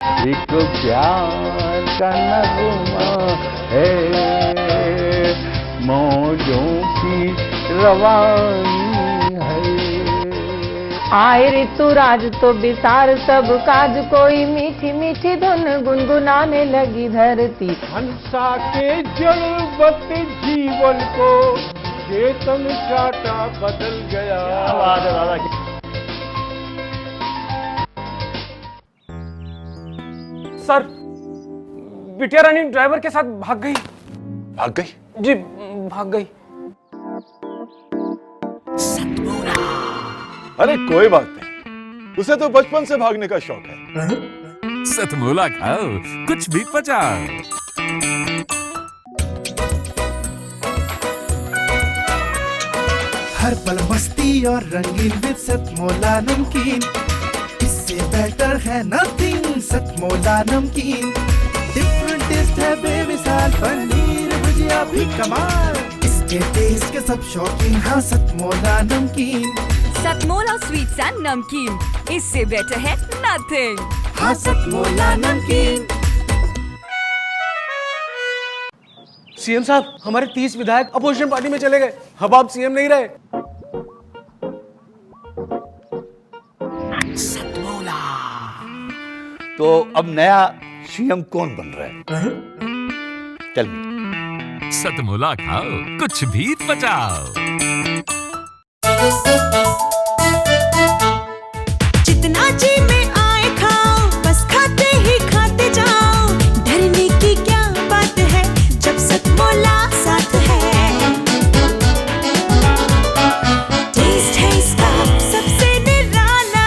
एक प्यार का नगमा है, मौजों की रवानी है। आए ऋतुराज तो बिसार सब काज, कोई मीठी मीठी धुन गुनगुनाने लगी धरती। हंसा के जड़वत जीवन को चेतन चाटा बदल गया। सर, बिटिया रानी ड्राइवर के साथ भाग गई। भाग गई? जी, भाग गई। अरे कोई बात नहीं, उसे तो बचपन से भागने का शौक है। सतमोला खाओ, कुछ भी पचाओ। हर पल मस्ती और रंगीन विद सतमोला नमकीन, इससे बेटर है नथिंग। सतमोला नमकीन डिफरेंट टेस्ट है बेमिसाल, पनीर भुजिया भी कमाल, इसके टेस्ट के सब शौकीन। हाँ सतमोला नमकीन, सतमोला स्वीट्स एंड नमकीन, इससे बेटर है नथिंग। हाँ सतमोला नमकीन। सीएम साहब, हमारे 30 विधायक अपोजिशन पार्टी में चले गए। अब आप सीएम नहीं रहे। तो अब नया सीएम कौन बन रहा है? Tell me. सतमोला खाओ, कुछ भी पचाओ। जितना जी में आए खाओ, बस खाते ही खाते जाओ। डरने की क्या बात है जब सतमोला साथ है। टेस्ट है इसका सबसे निराला,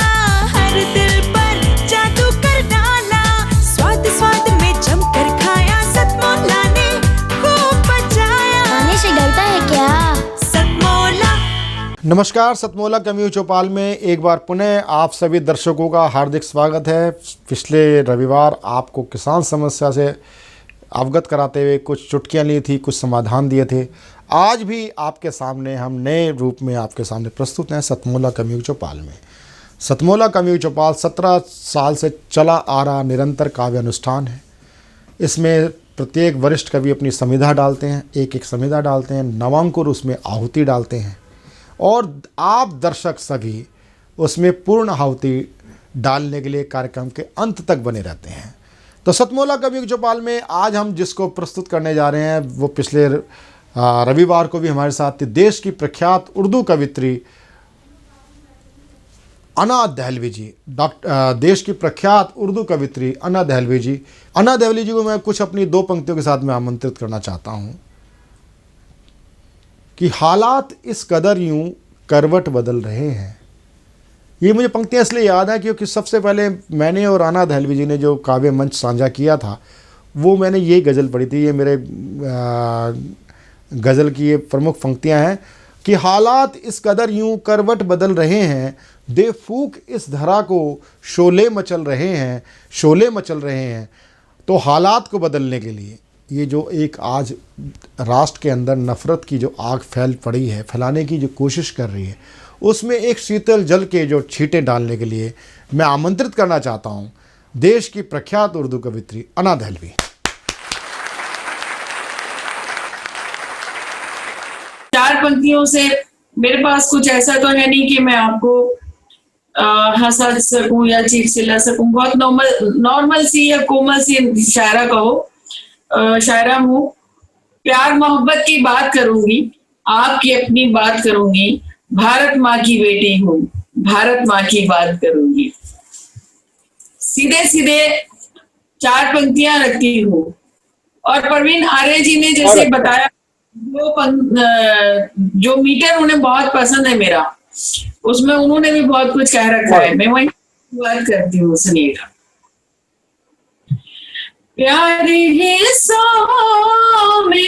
हर दिल पर जादू कर डाला। स्वाद स्वाद में जमकर खाया, सतमोला ने खूब बचाया। खाने से डरता है क्या? सतमोला। नमस्कार, सतमोला कम्यू चौपाल में एक बार पुनः आप सभी दर्शकों का हार्दिक स्वागत है। पिछले रविवार आपको किसान समस्या से अवगत कराते हुए कुछ चुटकियाँ ली थी, कुछ समाधान दिए थे। आज भी आपके सामने हम नए रूप में आपके सामने प्रस्तुत हैं सतमोला कम्यू चौपाल में। सतमोला कम्यू चौपाल 17 साल से चला आ रहा निरंतर काव्य अनुष्ठान है। इसमें प्रत्येक वरिष्ठ कवि अपनी संविधा डालते हैं, एक एक संविधा डालते हैं, नवांकुर उसमें आहुति डालते हैं और आप दर्शक सभी उसमें पूर्ण आहुति डालने के लिए कार्यक्रम के अंत तक बने रहते हैं। तो सतमोला कवि चौपाल में आज हम जिसको प्रस्तुत करने जा रहे हैं वो पिछले रविवार को भी हमारे साथ थी, देश की प्रख्यात उर्दू कवित्री अना दहलवी जी। देश की प्रख्यात उर्दू कवित्री अना दहलवी जी। अना दहलवी जी को मैं कुछ अपनी 2 पंक्तियों के साथ में आमंत्रित करना चाहता हूँ कि हालात इस कदर यूं करवट बदल रहे हैं। ये मुझे पंक्तियाँ इसलिए याद है क्योंकि सबसे पहले मैंने और अना दहलवी जी ने जो काव्य मंच साझा किया था वो मैंने ये गज़ल पढ़ी थी। ये मेरे गज़ल की ये प्रमुख पंक्तियाँ हैं कि हालात इस कदर यूं करवट बदल रहे हैं, दे फूक इस धरा को शोले मचल रहे हैं, शोले मचल रहे हैं। तो हालात को बदलने के लिए ये जो एक आज राष्ट्र के अंदर नफ़रत की जो आग फैल पड़ी है, फैलाने की जो कोशिश कर रही है, उसमें एक शीतल जल के जो छींटे डालने के लिए मैं आमंत्रित करना चाहता हूँ देश की प्रख्यात उर्दू कवित्री अना दहलवी। चार पंक्तियों से मेरे पास कुछ ऐसा तो है नहीं कि मैं आपको हंसा सकूं या चीख चिल्ला सकूं। बहुत नॉर्मल सी या कोमल सी शायरा कहो, शायरा हूँ। प्यार मोहब्बत की बात करूंगी, आपकी अपनी बात करूंगी। भारत माँ की बेटी हूँ, भारत माँ की बात करूंगी। सीधे सीधे 4 पंक्तियां रखती हूँ। और परवीन आर्य जी ने जैसे बताया, जो मीटर उन्हें बहुत पसंद है मेरा, उसमें उन्होंने भी बहुत कुछ कह रखा है। मैं वही बात करती हूँ, सुनिएगा। प्यार हिस्सों में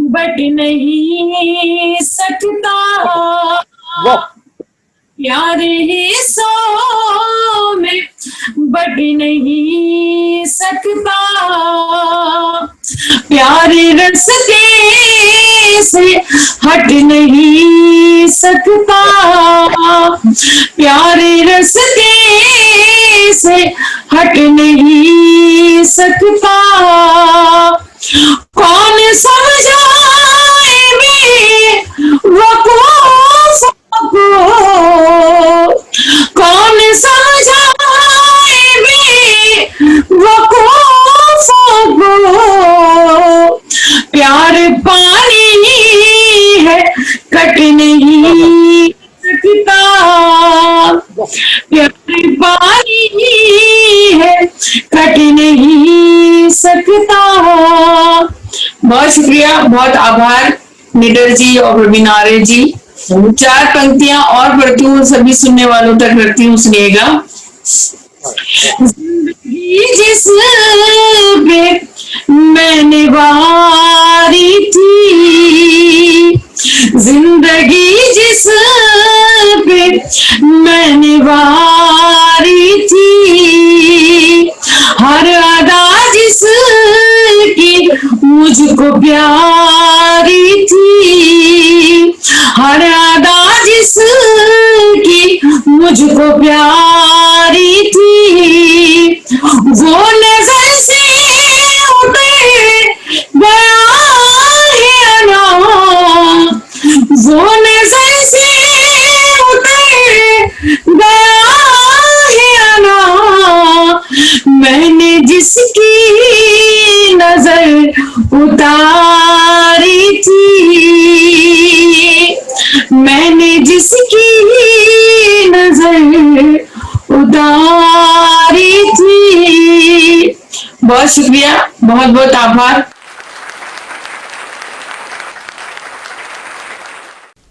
बट नहीं सकता, प्यार हिस्सों में बट नहीं सकता। प्यार रस्ते से हट नहीं सकता, प्यार रस्ते से हट नहीं सकता। कौन समझाए बेवकूफ को, कौन समझाए बेवकूफ को, प्यार पानी है कट नहीं सकता, प्यार पानी है कट नहीं सकता। बहुत शुक्रिया, बहुत आभार निडर जी और प्रवीणारे जी। 4 पंक्तियां और पढ़ती हूँ, सभी सुनने वालों तक रखती हूँ, सुनिएगा। जिंदगी जिस पे मैंने वारी थी, जिंदगी जिस पे मैंने वारी थी, हर अदा जिसकी मुझको प्यारी थी, हर अदा जिसकी मुझको प्यारी थी, वो नजर से उतर गया है ना, वो नजर से उतर गया है ना, मैंने जिसकी नजर उतारी थी, मैंने जिसकी नजर उतारी थी। बहुत शुक्रिया, बहुत बहुत आभार।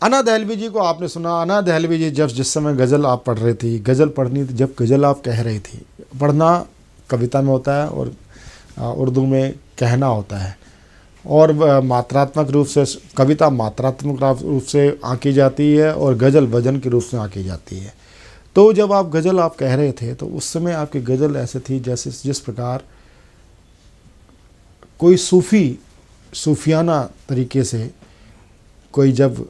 अना दहलवी जी को आपने सुना। अना दहलवी जी जब जिस समय गज़ल आप पढ़ रही थी, गज़ल पढ़नी थी, जब गज़ल आप कह रही थी, पढ़ना कविता में होता है और उर्दू में कहना होता है, और मात्रात्मक रूप से कविता मात्रात्मक रूप से आंकी जाती है और गज़ल वजन के रूप से आंकी जाती है। तो जब आप गज़ल आप कह रहे थे तो उस समय आपकी गज़ल ऐसे थी जैसे जिस प्रकार कोई सूफियाना तरीके से कोई जब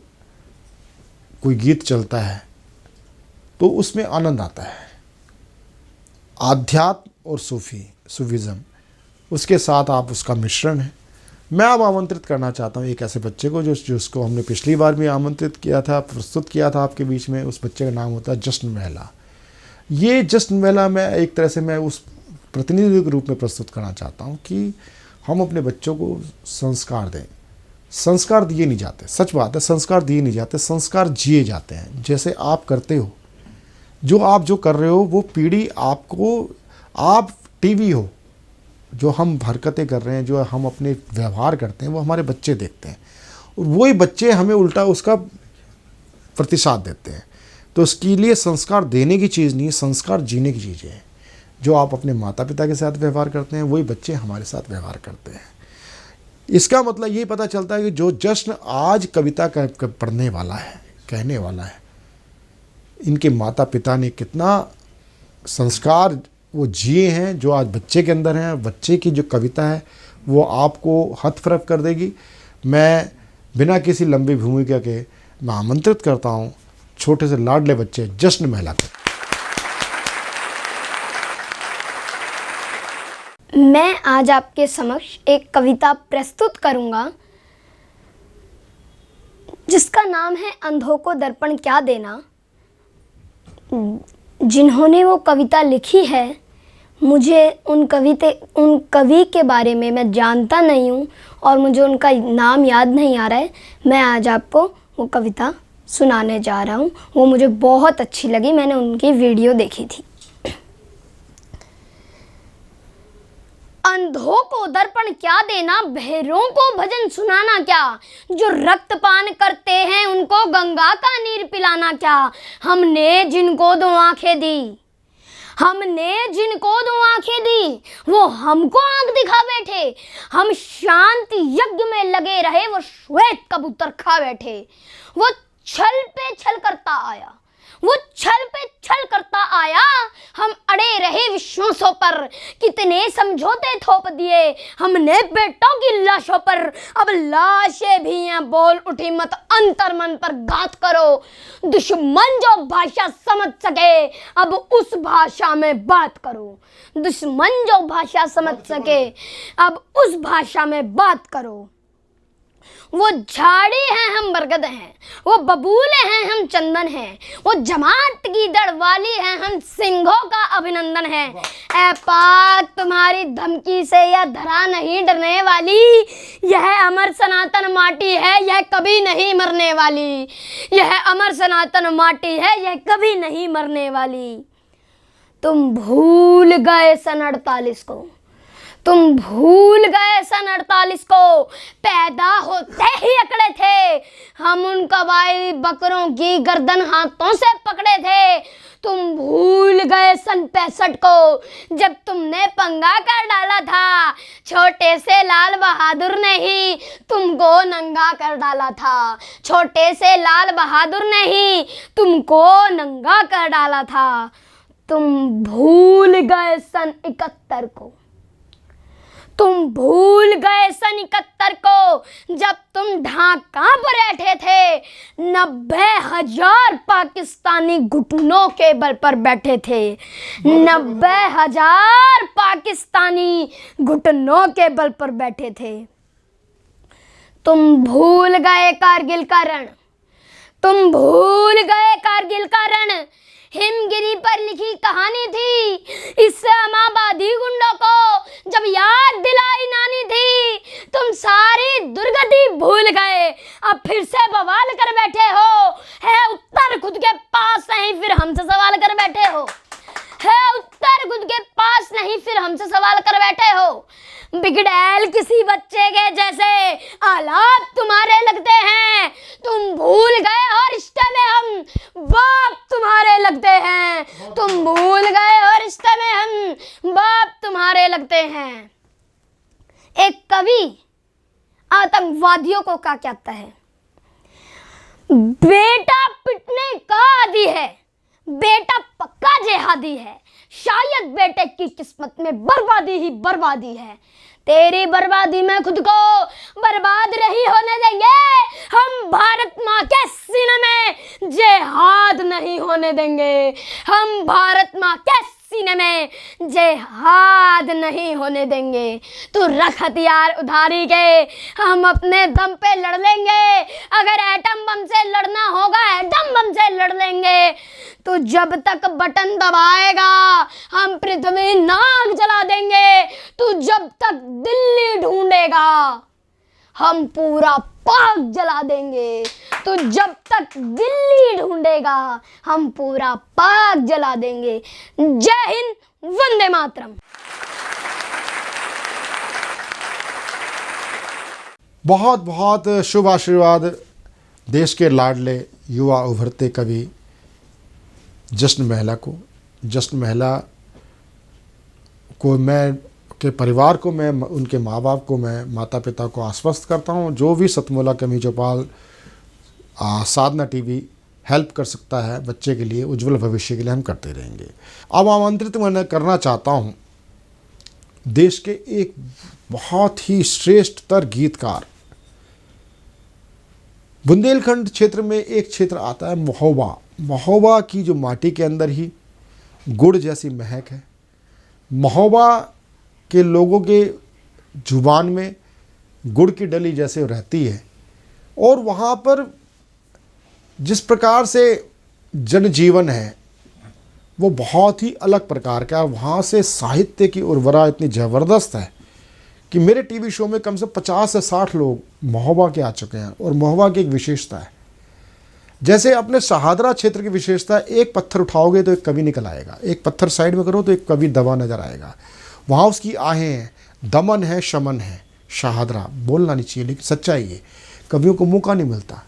कोई गीत चलता है तो उसमें आनंद आता है। आध्यात्म और सूफीज़म उसके साथ आप उसका मिश्रण है। मैं अब आमंत्रित करना चाहता हूँ एक ऐसे बच्चे को जिसको हमने पिछली बार भी आमंत्रित किया था, प्रस्तुत किया था आपके बीच में। उस बच्चे का नाम होता है जश्न महिला। ये जश्न महिला मैं एक तरह से मैं उस प्रतिनिधि के रूप में प्रस्तुत करना चाहता हूँ कि हम अपने बच्चों को संस्कार दें। संस्कार दिए नहीं जाते, सच बात है, संस्कार दिए नहीं जाते, संस्कार जिए जाते हैं। जैसे आप करते हो, जो कर रहे हो वो पीढ़ी आपको, आप टीवी हो, जो हम हरकतें कर रहे हैं, जो हम अपने व्यवहार करते हैं, वो हमारे बच्चे देखते हैं और वही बच्चे हमें उल्टा उसका प्रतिसाद देते हैं। तो उसके लिए संस्कार देने की चीज़ नहीं, संस्कार जीने की चीज़ है। जो आप अपने माता पिता के साथ व्यवहार करते हैं वही बच्चे हमारे साथ व्यवहार करते हैं। इसका मतलब ये पता चलता है कि जो जश्न आज कविता पढ़ने वाला है, कहने वाला है, इनके माता पिता ने कितना संस्कार वो जिए हैं जो आज बच्चे के अंदर हैं। बच्चे की जो कविता है वो आपको हतप्रभ कर देगी। मैं बिना किसी लंबी भूमिका के मैं आमंत्रित करता हूँ छोटे से लाडले बच्चे जश्न महिला को। मैं आज आपके समक्ष एक कविता प्रस्तुत करूंगा जिसका नाम है अंधों को दर्पण क्या देना। जिन्होंने वो कविता लिखी है, मुझे उन कवि के बारे में मैं जानता नहीं हूँ और मुझे उनका नाम याद नहीं आ रहा है। मैं आज आपको वो कविता सुनाने जा रहा हूँ। वो मुझे बहुत अच्छी लगी, मैंने उनकी वीडियो देखी थी। अंधों को दर्पण क्या देना, बहरों को भजन सुनाना क्या, जो रक्तपान करते हैं उनको गंगा का नीर पिलाना क्या। हमने जिनको दो आंखें दी, हमने जिनको दो आंखें दी, वो हमको आंख दिखा बैठे। हम शांति यज्ञ में लगे रहे, वो श्वेत कबूतर खा बैठे। वो छल पे छल करता आया, वो छल पे छल करता आया, हम अड़े रहे विश्वासों पर, कितने समझौते थोप दिए हमने बेटों की लाशों पर। अब लाशें भी हैं बोल उठी, मत अंतर मन पर घात करो। दुश्मन जो भाषा समझ सके अब उस भाषा में बात करो। दुश्मन जो भाषा समझ सके अब उस भाषा में बात करो। वो झाड़ी हैं हम बरगद हैं, वो बबूले हैं हम चंदन हैं, वो जमात की दड़ वाली हैं हम सिंहों का अभिनंदन है। ऐ पाक तुम्हारी धमकी से यह धरा नहीं डरने वाली, यह अमर सनातन माटी है यह कभी नहीं मरने वाली। यह अमर सनातन माटी है यह कभी नहीं मरने वाली। तुम भूल गए सन 48 को, तुम भूल गए सन 48 को, पैदा होते ही अकड़े थे हम उन कबायली बकरों की गर्दन हाथों से पकड़े थे। तुम भूल गए सन 65 को, जब तुमने पंगा कर डाला था, छोटे से लाल बहादुर ने ही तुमको नंगा कर डाला था। छोटे से लाल बहादुर ने ही तुमको नंगा कर डाला था। तुम भूल गए सन 71 को, तुम भूल गए सन 71 को, जब तुम ढाका पर बैठे थे। 90,000 पाकिस्तानी घुटनों के बल पर बैठे थे। 90,000 पाकिस्तानी घुटनों के बल पर बैठे थे। तुम भूल गए कारगिल का रण, तुम भूल गए कारगिल का रण। हिमगिरी पर लिखी कहानी थी इस्लामाबादी गुंडों को जब याद दिलाई नानी थी। तुम सारी दुर्गति भूल गए, अब फिर से बवाल कर बैठे हो। है उत्तर खुद के पास नहीं फिर हमसे सवाल कर बैठे हो। है उत्तर खुद के पास नहीं फिर हमसे सवाल कर बैठे हो। बिगड़ैल किसी बच्चे के जैसे आलाप तुम्हारे लगते हैं। तुम भूल गए और रिश्ते में हम बाप तुम्हारे लगते हैं। तुम भूल गए और रिश्ते में हम बाप तुम्हारे लगते हैं। एक कवि आतंकवादियों को क्या कहता है? बेटा पिटने का आदी है, बेटा पक्का जिहादी है, शायद बेटे की किस्मत में बर्बादी ही बर्बादी है। तेरी बर्बादी में खुद को बर्बाद नहीं होने देंगे। हम भारत माँ के सीने में जिहाद नहीं होने देंगे। हम भारत माँ के सीने में जिहाद नहीं होने देंगे। तू रख हथियार उधारी के, हम अपने दम पे लड़ लेंगे। अगर एटम बम से लड़ना होगा एटम बम से लड़ लेंगे। तू जब तक बटन दबाएगा हम पृथ्वी नाग जला देंगे। तू जब तक दिल्ली ढूंढेगा हम पूरा पाक जला देंगे। तो जब तक दिल्ली ढूंढेगा हम पूरा पाक जला देंगे। जय हिंद, वंदे मातरम। बहुत बहुत शुभ आशीर्वाद देश के लाडले युवा उभरते कवि जश्न महिला को। जश्न महिला को मैं के परिवार को, मैं उनके माँ बाप को, मैं माता पिता को आश्वस्त करता हूँ जो भी सतमोला कमी चौपाल साधना टीवी हेल्प कर सकता है बच्चे के लिए, उज्जवल भविष्य के लिए हम करते रहेंगे। अब आमंत्रित मैं करना चाहता हूँ देश के एक बहुत ही श्रेष्ठतर गीतकार। बुंदेलखंड क्षेत्र में एक क्षेत्र आता है महोबा। महोबा की जो माटी के अंदर ही गुड़ जैसी महक है। महोबा के लोगों के जुबान में गुड़ की डली जैसे रहती है और वहाँ पर जिस प्रकार से जनजीवन है वो बहुत ही अलग प्रकार का। वहाँ से साहित्य की उर्वरा इतनी ज़बरदस्त है कि मेरे टीवी शो में कम से 50 से 60 लोग महोबा के आ चुके हैं। और महोबा की एक विशेषता है, जैसे अपने शहादरा क्षेत्र की विशेषता, एक पत्थर उठाओगे तो एक कवि निकल आएगा, एक पत्थर साइड में करो तो एक कवि दबा नजर आएगा। वहाँ उसकी आहें हैं, दमन है, शमन है। शहादरा बोलना नहीं चाहिए लेकिन सच्चाई है, कवियों को मौका नहीं मिलता,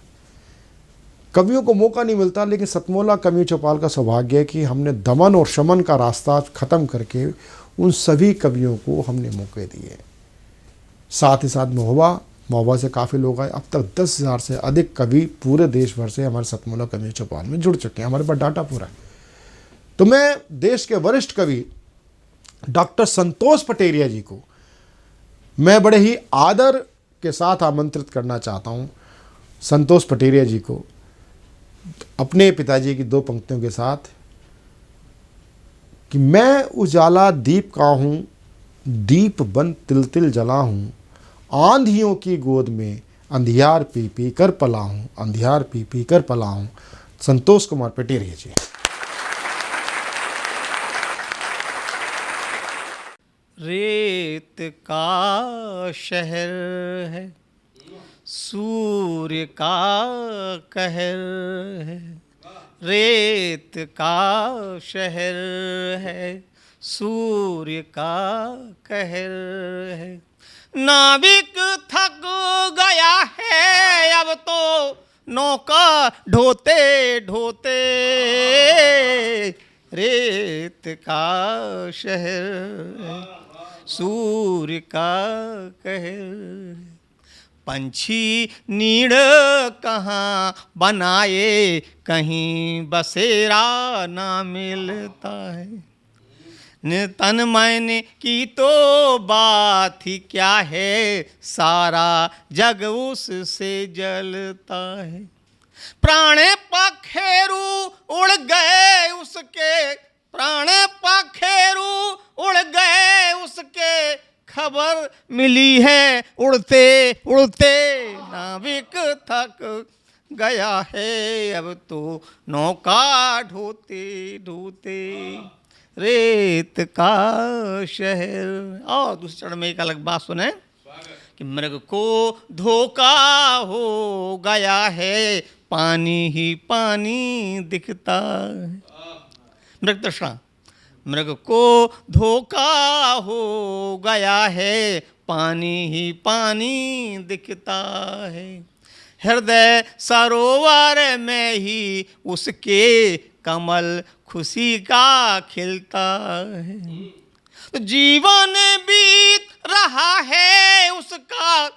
कवियों को मौका नहीं मिलता। लेकिन सतमोला कवि चौपाल का सौभाग्य है कि हमने दमन और शमन का रास्ता ख़त्म करके उन सभी कवियों को हमने मौके दिए। साथ ही साथ महोबा महोबा से काफ़ी लोग आए। अब तक 10,000 से अधिक कवि पूरे देश भर से हमारे सतमोला कवि चौपाल में जुड़ चुके हैं। हमारे पास डाटा पूरा है। तो मैं देश के वरिष्ठ कवि डॉक्टर संतोष पटेरिया जी को मैं बड़े ही आदर के साथ आमंत्रित करना चाहता हूँ। संतोष पटेरिया जी को अपने पिताजी की 2 पंक्तियों के साथ कि मैं उजाला दीप का हूँ, दीप बन तिल तिल जला हूँ, आंधियों की गोद में अंधियार पी पी कर पला हूँ, अंधियार पी पी कर पला हूँ। संतोष कुमार पटेरिया जी। रेत का शहर है, सूर्य का कहर है। रेत का शहर है, सूर्य का कहर है। नाविक थक गया है अब तो नौका ढोते ढोते। रेत का शहर है, सूर्य का कहर। पंछी नीड़ कहाँ बनाए, कहीं बसेरा ना मिलता है। तन मैंने की तो बात ही क्या है, सारा जग उससे जलता है। प्राण पखेरु उड़ गए उसके, प्राण पखेरु उड़ गए उसके, खबर मिली है उड़ते उड़ते। नाविक थक गया है अब तो नौका ढोते ढोते। रेत का शहर। और दूसरे चरण में एक अलग बात सुने कि मृग को धोखा हो गया है, पानी ही पानी दिखता है। मृग तृष्णा। मृग को धोखा हो गया है, पानी ही पानी दिखता है। हृदय सरोवर में ही उसके कमल खुशी का खिलता है। तो जीवन बीत रहा है उसका,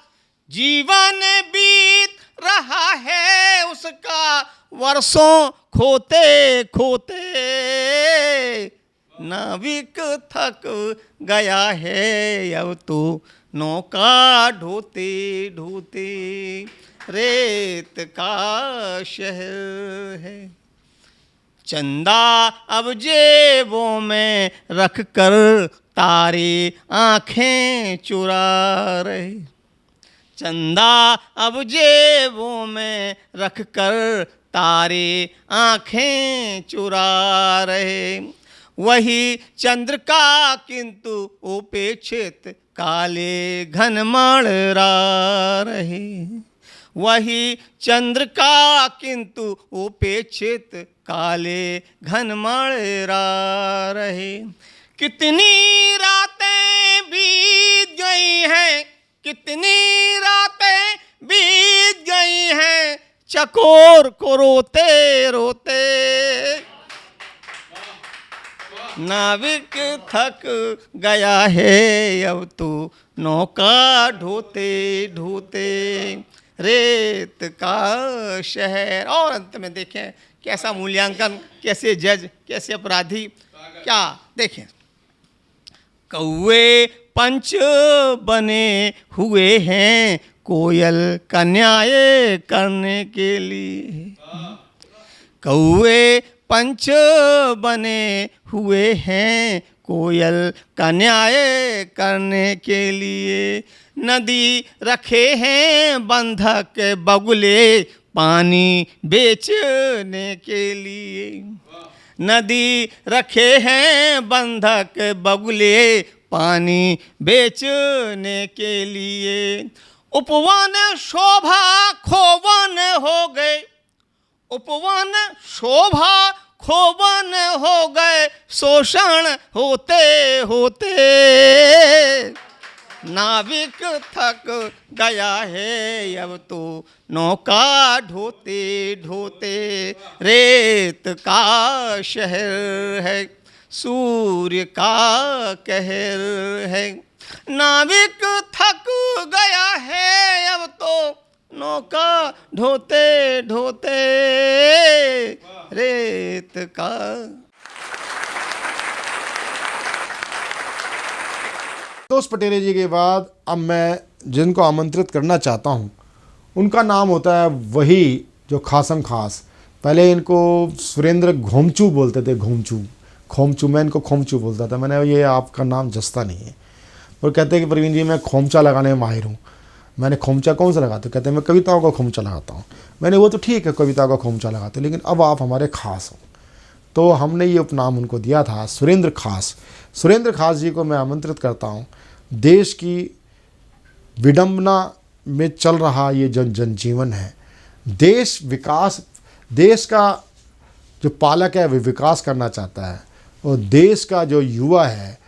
जीवन बीत रहा है उसका, वर्षों खोते खोते। नाविक थक गया है अब तो नौका ढोते ढोते। रेत का शहर है। चंदा अब जेबों में रख कर तारे आंखें चुरा रहे। चंदा अब जेबों में रख कर तारे आंखें चुरा रहे। वही चंद्र का किंतु उपेक्षित काले घन मंडरा रहे। वही चंद्र का किंतु उपेक्षित काले घन मंडरा रहे। कितनी रातें बीत गई हैं, कितनी रातें बीत गई हैं, चकोर को रोते रोते। नाविक थक गया है अब तो नौका ढोते ढोते। रेत का शहर। और अंत में देखें कैसा मूल्यांकन, कैसे जज, कैसे अपराधी, क्या देखें। कौवे पंच बने हुए हैं कोयल का न्याय करने के लिए। कौवे पंच बने हुए हैं कोयल का न्याय करने के लिए। नदी रखे हैं बंधक बगुले पानी बेचने के लिए। नदी रखे हैं बंधक बगुले पानी बेचने के लिए। उपवन शोभा खोवन हो गए, उपवन शोभा खोवन हो गए, शोषण होते होते। नाविक थक गया है अब तो नौका ढोते ढोते। रेत का शहर है, सूर्य का कहर है। नाविक थक गया है अब तो नौका ढोते ढोते रेत का। संतोष पटेरे जी के बाद अब मैं जिनको आमंत्रित करना चाहता हूँ उनका नाम होता है वही जो खासम खास। पहले इनको सुरेंद्र घोमचू बोलते थे, खोमचू, मैं इनको खोमचू बोलता था। मैंने ये आपका नाम जस्ता नहीं है। और कहते हैं कि प्रवीण जी मैं खोमचा लगाने में माहिर हूँ। मैंने खोमचा कौन सा लगाते? कहते हैं मैं कविताओं का खोमचा लगाता हूँ। मैंने वो तो ठीक है कविताओं का खोमचा लगाते, लेकिन अब आप हमारे खास हो। तो हमने ये उपनाम उनको दिया था सुरेंद्र खास। सुरेंद्र खास जी को मैं आमंत्रित करता हूँ। देश की विडंबना में चल रहा ये जनजीवन है। देश का जो पालक है वो विकास करना चाहता है, और देश का जो युवा है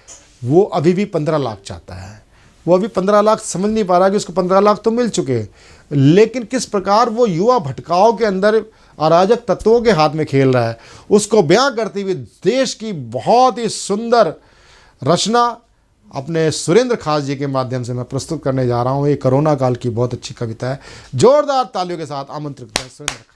वो अभी भी 15 लाख चाहता है। वो अभी 15 लाख समझ नहीं पा रहा कि उसको 15 लाख तो मिल चुके, लेकिन किस प्रकार वो युवा भटकाव के अंदर अराजक तत्वों के हाथ में खेल रहा है, उसको बयां करते हुए देश की बहुत ही सुंदर रचना अपने सुरेंद्र खास जी के माध्यम से मैं प्रस्तुत करने जा रहा हूँ। ये कोरोना काल की बहुत अच्छी कविता है। जोरदार तालियों के साथ आमंत्रित करें सुरेंद्र खास।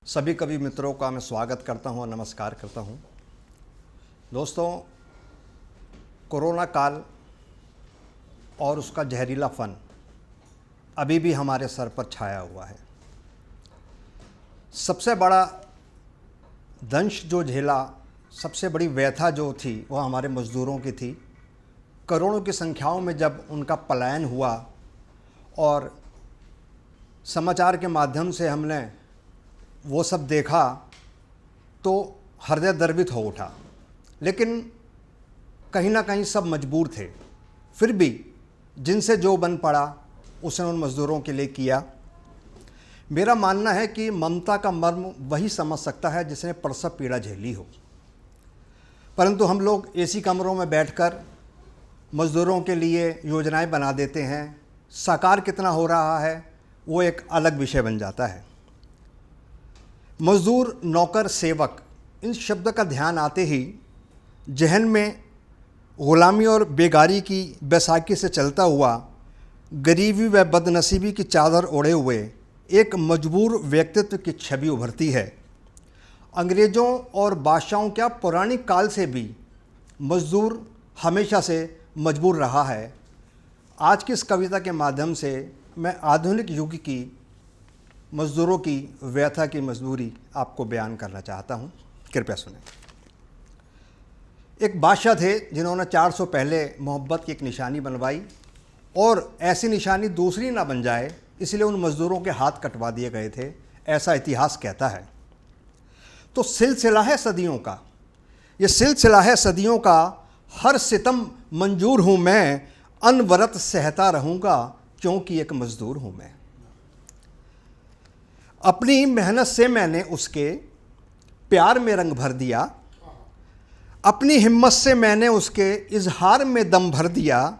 सभी कवि मित्रों का मैं स्वागत करता हूँ और नमस्कार करता हूँ। दोस्तों, कोरोना काल और उसका जहरीला फन अभी भी हमारे सर पर छाया हुआ है। सबसे बड़ा दंश जो झेला, सबसे बड़ी व्यथा जो थी वो हमारे मज़दूरों की थी। करोड़ों की संख्याओं में जब उनका पलायन हुआ और समाचार के माध्यम से हमने वो सब देखा तो हृदय द्रवित हो उठा। लेकिन कहीं ना कहीं सब मजबूर थे, फिर भी जिनसे जो बन पड़ा उसने उन मज़दूरों के लिए किया। मेरा मानना है कि ममता का मर्म वही समझ सकता है जिसने प्रसव पीड़ा झेली हो। परंतु हम लोग एसी कमरों में बैठकर मज़दूरों के लिए योजनाएं बना देते हैं। साकार कितना हो रहा है वो एक अलग विषय बन जाता है। मज़दूर, नौकर, सेवक, इन शब्द का ध्यान आते ही जहन में ग़ुलामी और बेगारी की बैसाखी से चलता हुआ, गरीबी व बदनसीबी की चादर ओढ़े हुए एक मजबूर व्यक्तित्व की छवि उभरती है। अंग्रेज़ों और बादशाहों क्या पौराणिक काल से भी मज़दूर हमेशा से मजबूर रहा है। आज की इस कविता के माध्यम से मैं आधुनिक युग की मज़दूरों की व्यथा की मजबूरी आपको बयान करना चाहता हूँ। कृपया सुनें। एक बादशाह थे जिन्होंने 400 पहले मोहब्बत की एक निशानी बनवाई, और ऐसी निशानी दूसरी ना बन जाए इसलिए उन मज़दूरों के हाथ कटवा दिए गए थे, ऐसा इतिहास कहता है। तो सिलसिला है सदियों का, ये सिलसिला है सदियों का। हर सितम मंजूर हूँ मैं, अनवरत सहता रहूँगा क्योंकि एक मज़दूर हूँ मैं। अपनी मेहनत से मैंने उसके प्यार में रंग भर दिया, अपनी हिम्मत से मैंने उसके इजहार में दम भर दिया।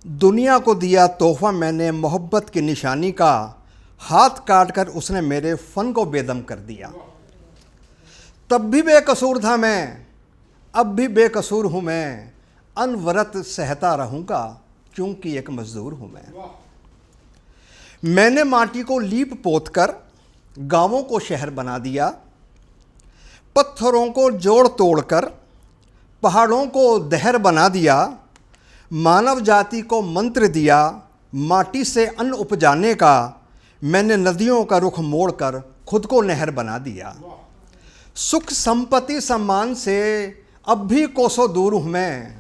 दुनिया को दिया तोहफा मैंने मोहब्बत की निशानी का, हाथ काट कर उसने मेरे फ़न को बेदम कर दिया। तब भी बेकसूर था मैं, अब भी बेकसूर हूँ मैं, अनवरत सहता रहूँगा क्योंकि एक मज़दूर हूँ मैं। मैंने माटी को लीप पोत कर गाँवों को शहर बना दिया, पत्थरों को जोड़ तोड़ कर पहाड़ों को दहर बना दिया। मानव जाति को मंत्र दिया माटी से अन्न उपजाने का, मैंने नदियों का रुख मोड़कर खुद को नहर बना दिया। सुख संपत्ति सम्मान से अब भी कोसों दूर हूँ मैं,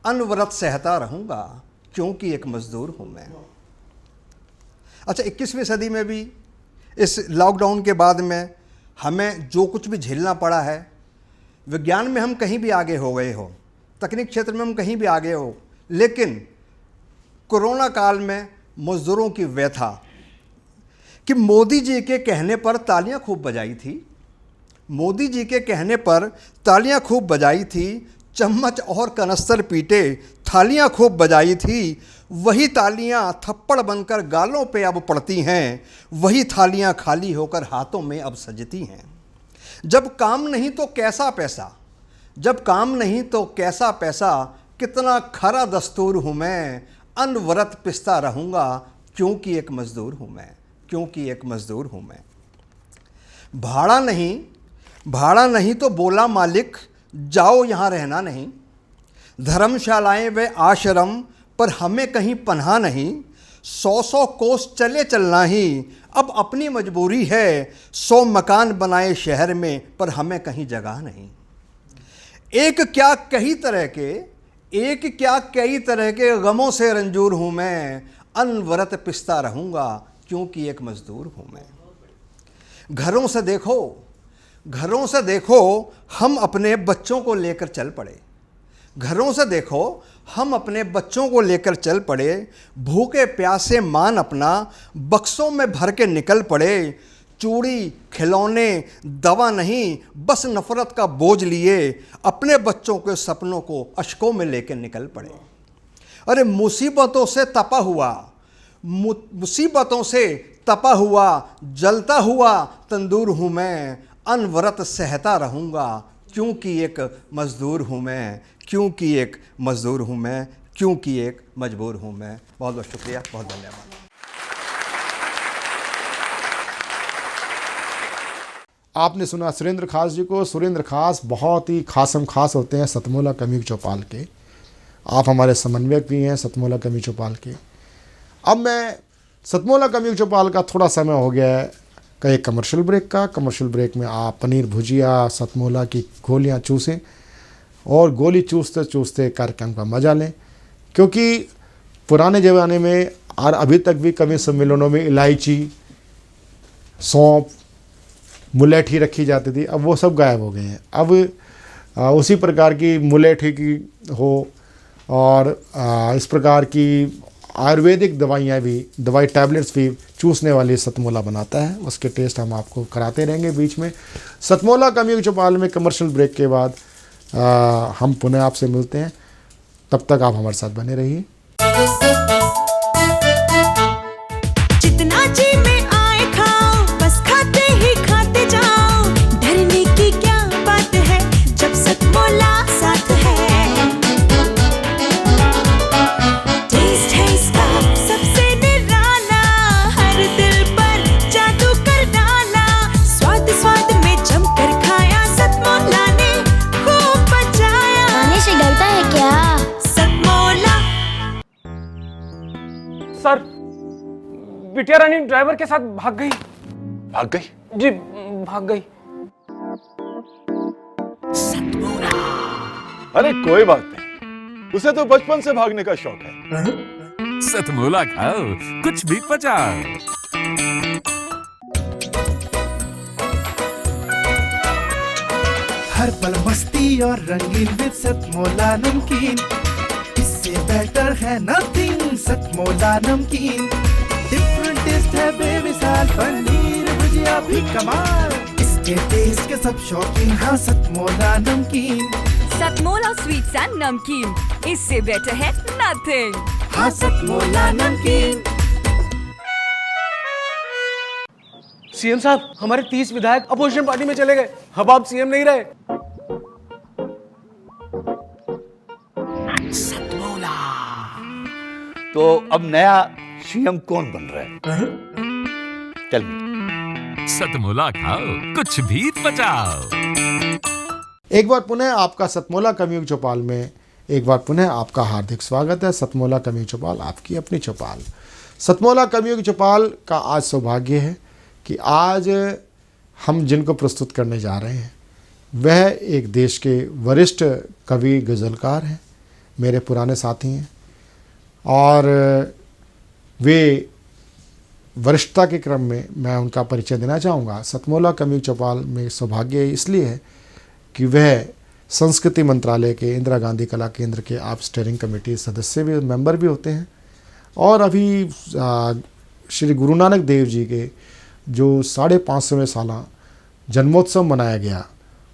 अनवरत सहता रहूँगा क्योंकि एक मज़दूर हूँ मैं। अच्छा, 21वीं सदी में भी इस लॉकडाउन के बाद में हमें जो कुछ भी झेलना पड़ा है, विज्ञान में हम कहीं भी आगे हो गए हो, तकनीक क्षेत्र में हम कहीं भी आगे हो, लेकिन कोरोना काल में मज़दूरों की व्यथा कि मोदी जी के कहने पर तालियां खूब बजाई थी, मोदी जी के कहने पर तालियां खूब बजाई थी, चम्मच और कनस्तर पीटे थालियां खूब बजाई थी। वही तालियां थप्पड़ बनकर गालों पे अब पड़ती हैं, वही थालियां खाली होकर हाथों में अब सजती हैं। जब काम नहीं तो कैसा पैसा, जब काम नहीं तो कैसा पैसा, कितना खरा दस्तूर हूँ मैं, अनवरत पिसता रहूँगा क्योंकि एक मज़दूर हूँ मैं, क्योंकि एक मज़दूर हूँ मैं। भाड़ा नहीं तो बोला मालिक, जाओ यहाँ रहना नहीं। धर्मशालाएं व आश्रम पर हमें कहीं पनाह नहीं, 100 कोस चले चलना ही अब अपनी मजबूरी है। 100 मकान बनाए शहर में पर हमें कहीं जगह नहीं। एक क्या कई तरह के गमों से रंजूर हूँ मैं, अनवरत पिसता रहूँगा क्योंकि एक मज़दूर हूँ मैं। घरों से देखो हम अपने बच्चों को लेकर चल पड़े। घरों से देखो हम अपने बच्चों को लेकर चल पड़े। भूखे प्यासे मान अपना बक्सों में भर के निकल पड़े। चूड़ी खिलौने दवा नहीं, बस नफ़रत का बोझ लिए अपने बच्चों के सपनों को अश्कों में लेकर निकल पड़े। अरे मुसीबतों से तपा हुआ जलता हुआ तंदूर हूँ मैं, अनवरत सहता रहूँगा क्योंकि एक मज़दूर हूँ मैं, क्योंकि एक मज़दूर हूँ मैं, क्योंकि एक मजबूर हूँ मैं। बहुत बहुत शुक्रिया, बहुत धन्यवाद। आपने सुना सुरेंद्र खास जी को। सुरेंद्र खास बहुत ही खासम खास होते हैं सतमोला कम्युनिटी चौपाल के। आप हमारे समन्वयक भी हैं सतमोला कम्युनिटी चौपाल के। अब मैं सतमोला कम्युनिटी चौपाल का थोड़ा समय हो गया है कई कमर्शियल ब्रेक का। कमर्शियल ब्रेक में आप पनीर भुजिया सतमोला की गोलियां चूसें और गोली चूसते चूसते कार्यक्रम का मज़ा लें, क्योंकि पुराने ज़माने में और अभी तक भी कवि सम्मेलनों में इलायची, सौंफ, मुलेठी रखी जाती थी। अब वो सब गायब हो गए हैं। अब उसी प्रकार की मुलेठी की हो और इस प्रकार की आयुर्वेदिक दवाइयाँ भी, दवाई टैबलेट्स भी चूसने वाली सतमोला बनाता है। उसके टेस्ट हम आपको कराते रहेंगे बीच में। सतमोला कम्युनिटी चौपाल में कमर्शियल ब्रेक के बाद हम पुनः आपसे मिलते हैं। तब तक आप हमारे साथ बने रहिए। जितना जी में आए खाओ, बस खाते ही खाते जाओ। डरने की क्या बात है जब सतमोला साथ है। टेस्ट है इसका सबसे निराला, हर दिल पर जादू कर डाला। स्वाद स्वाद में जमकर खाया, सतमोला ने खूब बचाया। खाने से डरता है क्या? सतमोला। सर, बिटिया रानी ड्राइवर के साथ भाग गई। भाग गई? जी, भाग गई। अरे कोई बात नहीं, उसे तो बचपन से भागने का शौक है। सतमोला खाओ, कुछ भी पचाओ। हर पल मस्ती और रंगीन विद सतमोला नमकीन। इससे बेटर है नथिंग सतमोला नमकीन। डिफरेंट टेस्ट है बेमिसाल, पनीर भुजिया भी कमाल। इसके टेस्ट के सब शौकीन, हाँ सतमोला नमकीन। सतमोला स्वीट्स एंड नमकीन, इससे बेटर है नथिंग। हाँ सतमोला नमकीन। सीएम साहब, हमारे 30 विधायक अपोजिशन पार्टी में चले गए। अब आप सीएम नहीं रहे। तो अब नया सीएम कौन बन रहा है? चल मी। सतमोला खाओ, कुछ भी पचाओ। एक बार पुनः आपका सतमोला कम्युनिटी चौपाल में एक बार पुनः आपका हार्दिक स्वागत है। सतमोला कम्युनिटी चौपाल आपकी अपनी चौपाल। सतमोला कम्युनिटी चौपाल का आज सौभाग्य है कि आज हम जिनको प्रस्तुत करने जा रहे हैं वह एक देश के वरिष्ठ कवि गज़लकार हैं, मेरे पुराने साथी हैं और वे वरिष्ठता के क्रम में मैं उनका परिचय देना चाहूँगा। सतमोला कम्युनिटी चौपाल में सौभाग्य इसलिए है कि वह संस्कृति मंत्रालय के इंदिरा गांधी कला केंद्र के आप स्टीयरिंग कमेटी सदस्य भी, मेंबर भी होते हैं और अभी श्री गुरु नानक देव जी के जो 550वें साला जन्मोत्सव मनाया गया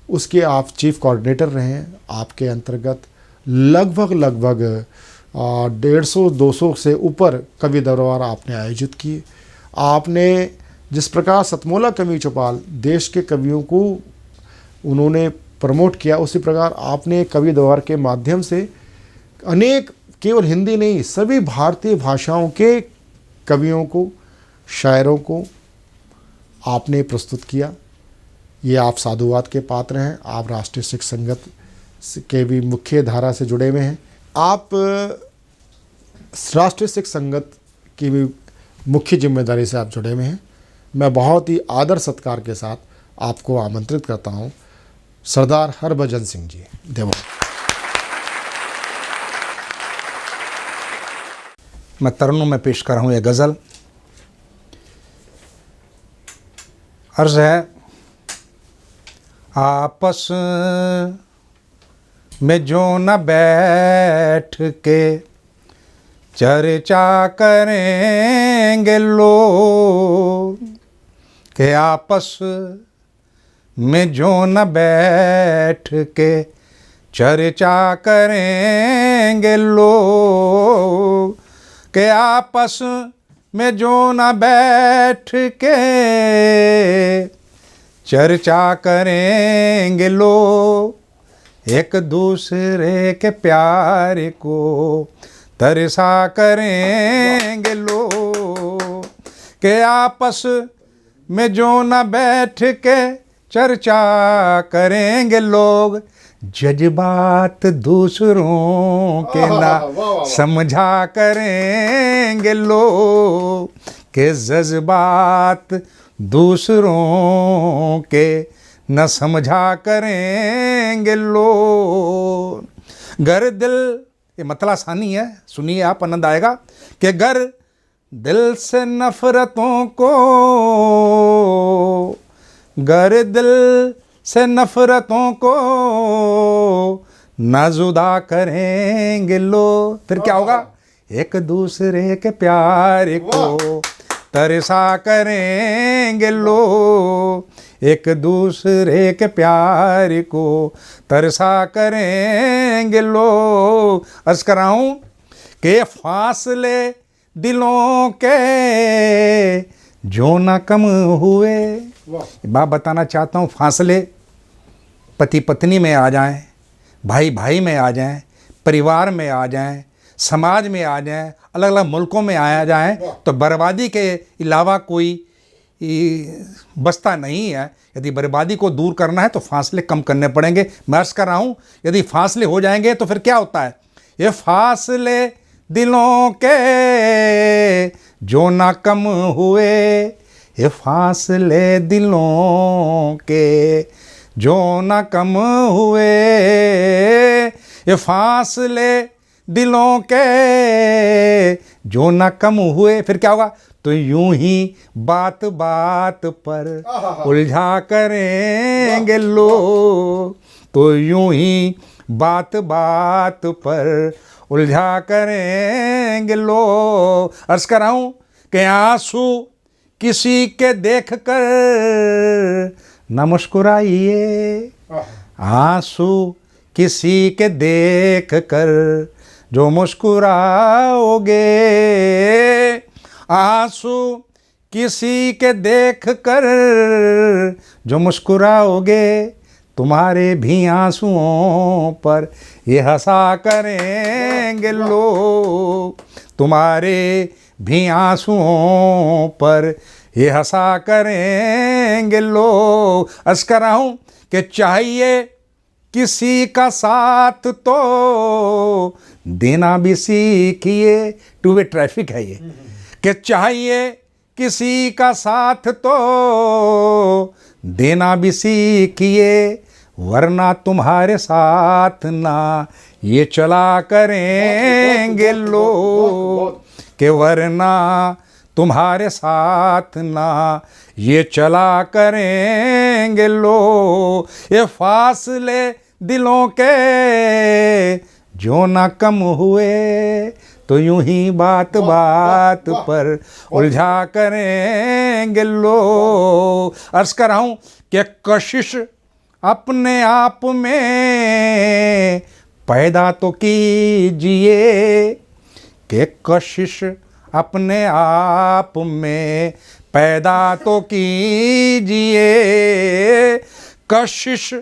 उसके आप चीफ कोऑर्डिनेटर रहे हैं। आपके अंतर्गत लगभग 150-200 से ऊपर कवि दरबार आपने आयोजित किए। आपने जिस प्रकार सतमोला कम्युनिटी चौपाल देश के कवियों को उन्होंने प्रमोट किया, उसी प्रकार आपने कवि दरबार के माध्यम से अनेक, केवल हिंदी नहीं, सभी भारतीय भाषाओं के कवियों को, शायरों को आपने प्रस्तुत किया। ये आप साधुवाद के पात्र हैं। आप राष्ट्रीय सिख संगत के भी मुख्य धारा से जुड़े हुए हैं। आप राष्ट्रीय सिख संगत की भी मुख्य जिम्मेदारी से आप जुड़े हुए हैं। मैं बहुत ही आदर सत्कार के साथ आपको आमंत्रित करता हूं, सरदार हरभजन सिंह जी देवा। मैं तरन्नुम में पेश कर रहा हूँ यह गज़ल। अर्ज़ है, आपस में जो न बैठ के चर्चा करेंगे लोग, के आपस में जो न बैठ के चर्चा करेंगे लोग, के आपस में जो न बैठ के चर्चा करेंगे लोग, एक दूसरे के प्यार को तरसा करेंगे लोग, के आपस में जो न बैठ के चर्चा करेंगे लोग, जज्बात दूसरों के ना समझा करेंगे लोग, के जज्बात दूसरों के न समझा करेंगे लोग। गर दिल, ये मतला सानी है, सुनिए आप, आनंद आएगा। कि गर दिल से नफरतों को, गर दिल से नफरतों को न जुदा करेंगे लोग, फिर क्या होगा? एक दूसरे के प्यार को तरसा करेंगे लोग, एक दूसरे के प्यार को तरसा करेंगे लोग। अर्ज कराऊं कि फासले दिलों के जो न कम हुए, बात बताना चाहता हूँ, फासले पति पत्नी में आ जाएं, भाई भाई में आ जाएं, परिवार में आ जाएं, समाज में आ जाएं, अलग अलग मुल्कों में आया जाएं, तो बर्बादी के अलावा कोई बसता नहीं है। यदि बर्बादी को दूर करना है तो फासले कम करने पड़ेंगे। मैं अर्ज कर रहा हूँ, यदि फासले हो जाएंगे तो फिर क्या होता है? ये फासले दिलों के जो ना कम हुए, ये फासले दिलों के जो ना कम हुए, ये फासले दिलों के जो ना कम हुए, फिर क्या होगा? तो यूं ही बात बात पर उलझा करेंगे लोग, तो यूं ही बात बात पर उलझा करेंगे लोग। अर्ज कर रहा हूं कि आंसू किसी के देख कर न मुस्कुराइए, आंसू किसी के देख कर जो मुस्कुराओगे, आंसू किसी के देख कर जो मुस्कुराओगे, तुम्हारे भी आंसुओं पर ये हंसा करेंगे लोग, तुम्हारे भी आंसुओं पर ये हंसा करेंगे लोग। अर्ज कर रहा हूँ कि चाहिए किसी का साथ तो देना भी सीखिए, टू वे ट्रैफिक है ये, कि चाहिए किसी का साथ तो देना भी सीखिए, वरना तुम्हारे साथ ना ये चला करेंगे लोग, कि वरना तुम्हारे साथ ना ये चला करेंगे लोग। ये फासले दिलों के जो ना कम हुए, तो यूं ही बात बात पर उलझा करेंगे लोग। अर्ज कर रहा हूं कि कशिश अपने आप में पैदा तो कीजिए, कि कशिश अपने आप में पैदा तो कीजिए, कशिश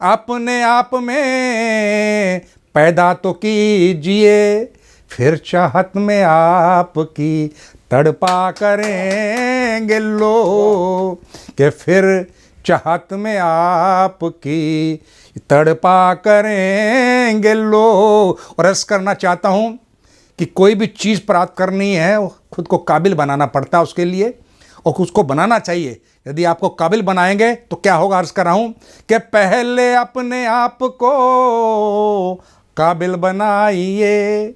अपने आप में पैदा तो कीजिए, फिर चाहत में आपकी तड़पा करेंगे लोग, कि फिर चाहत में आपकी तड़पा करेंगे लोग। और ऐसा करना चाहता हूँ कि कोई भी चीज़ प्राप्त करनी है वो खुद को काबिल बनाना पड़ता है उसके लिए, और उसको बनाना चाहिए। यदि आपको काबिल बनाएंगे तो क्या होगा, अर्ज़ कर रहा हूँ कि पहले अपने आप को काबिल बनाइए,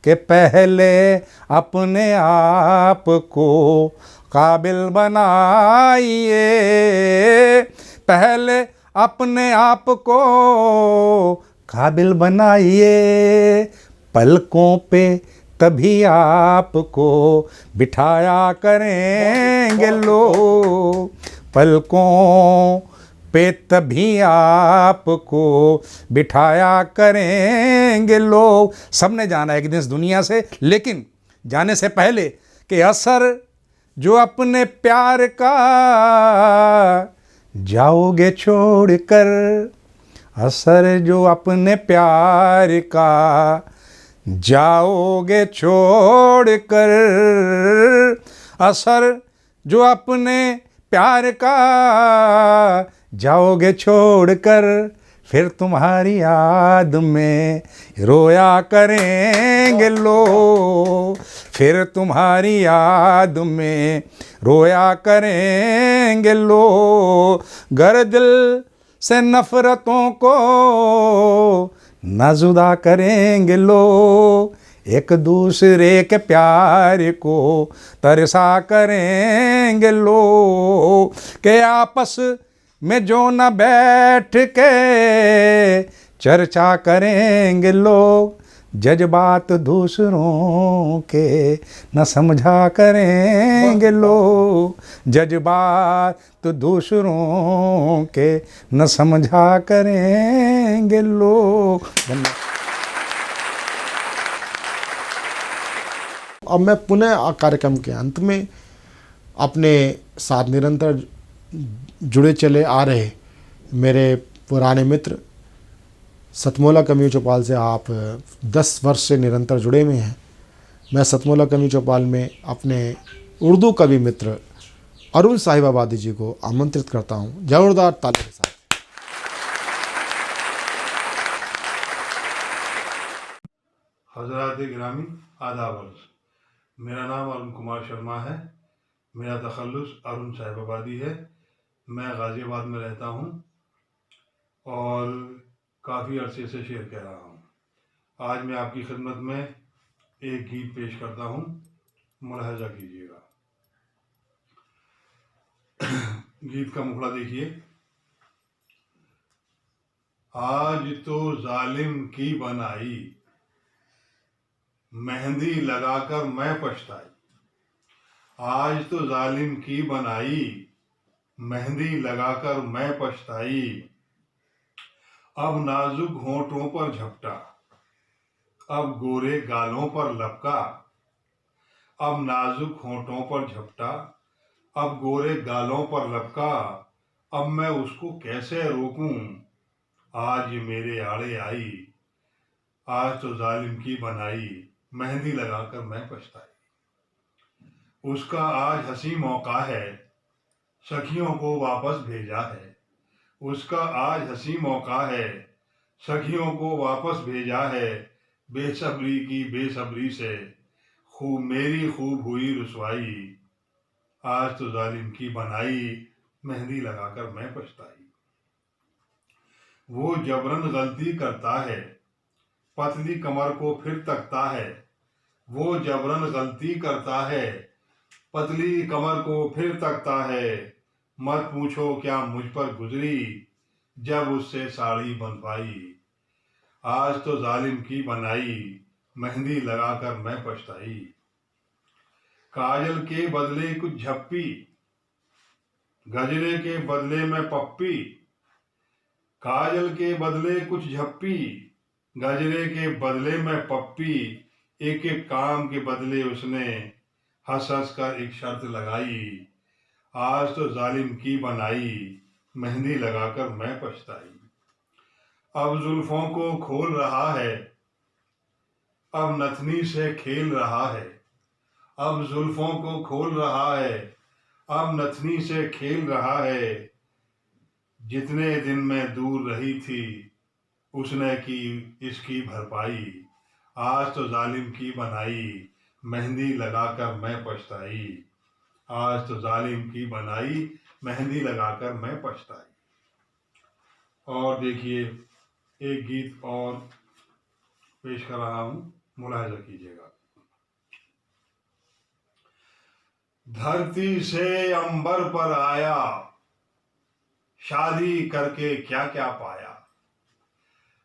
कि पहले अपने आप को काबिल बनाइए, पहले अपने आप को काबिल बनाइए, पलकों पे तभी आपको बिठाया करेंगे लोग, पलकों पे तभी आपको बिठाया करेंगे लोग। सबने जाना है एक दिन इस दुनिया से, लेकिन जाने से पहले कि असर जो अपने प्यार का जाओगे छोड़कर, असर जो अपने प्यार का जाओगे छोड़कर, असर जो अपने प्यार का जाओगे छोड़कर, फिर तुम्हारी याद में रोया करेंगे लोग, फिर तुम्हारी याद में रोया करेंगे लोग। गर दिल से नफ़रतों को न जुदा करेंगे लोग, एक दूसरे के प्यार को तरसा करेंगे लोग, के आपस में जो न बैठ के चर्चा करेंगे लोग, जज्बात दूसरों के न समझा करेंगे लोग, जज्बात दूसरों के न समझा करेंगे लोग। अब मैं पुनः कार्यक्रम के अंत में अपने साथ निरंतर जुड़े चले आ रहे मेरे पुराने मित्र सतमोला कमियों चौपाल से आप 10 वर्ष से निरंतर जुड़े हुए हैं। मैं सतमोला कमियों चौपाल में अपने उर्दू कवि मित्र अरुण साहिबाबादी जी को आमंत्रित करता हूं, जोरदार ताली के साथ। हजरात गिरामी आदाब, मेरा नाम अरुण कुमार शर्मा है। मेरा तखल्लुस अरुण साहिबाबादी है। मैं गाज़ियाबाद में रहता हूँ और काफ़ी अरसे से शेर कह रहा हूँ। आज मैं आपकी खिदमत में एक गीत पेश करता हूँ, मुलाहजा कीजिएगा। गीत का मुखड़ा देखिए। आज तो जालिम की बनाई, मेहंदी लगाकर मैं पछताई। आज तो जालिम की बनाई, मेहंदी लगाकर मैं पछताई। अब नाजुक होंठों पर झपटा, अब गोरे गालों पर लपका। अब नाजुक होंठों पर झपटा, अब गोरे गालों पर लपका। अब मैं उसको कैसे रोकूं, आज मेरे आड़े आई। आज तो जालिम की बनाई, मेहंदी लगाकर मैं पछताई। उसका आज हंसी मौका है, सखियों को वापस भेजा है। उसका आज हंसी मौका है, सखियों को वापस भेजा है। बेसब्री की बेसब्री से खूब मेरी खूब हुई रुसवाई। आज तो जालिम की बनाई, मेहंदी लगाकर मैं पछताई। वो जबरन गलती करता है, पतली कमर को फिर तकता है। वो जबरन गलती करता है, पतली कमर को फिर तकता है। मत पूछो क्या मुझ पर गुजरी, जब उससे साड़ी बंधवाई। आज तो जालिम की बनाई, मेहंदी लगाकर मैं पछताई। काजल के बदले कुछ झप्पी, गजरे के बदले में पप्पी। काजल के बदले कुछ झप्पी, गजरे के बदले में पप्पी। एक एक काम के बदले उसने हंस हंस कर एक शर्त लगाई। आज तो जालिम की बनाई, मेहंदी लगाकर मैं पछताई। अब जुल्फों को खोल रहा है, अब नथनी से खेल रहा है। अब जुल्फों को खोल रहा है, अब नथनी से खेल रहा है। जितने दिन में दूर रही थी उसने की इसकी भरपाई। आज तो जालिम की बनाई, मेहंदी लगाकर मैं पछताई। आज तो जालिम की बनाई, मेहंदी लगाकर मैं पछताई। और देखिए एक गीत और पेश कर रहा हूं, मुलाहिजा कीजिएगा। धरती से अंबर पर आया, शादी करके क्या क्या पाया।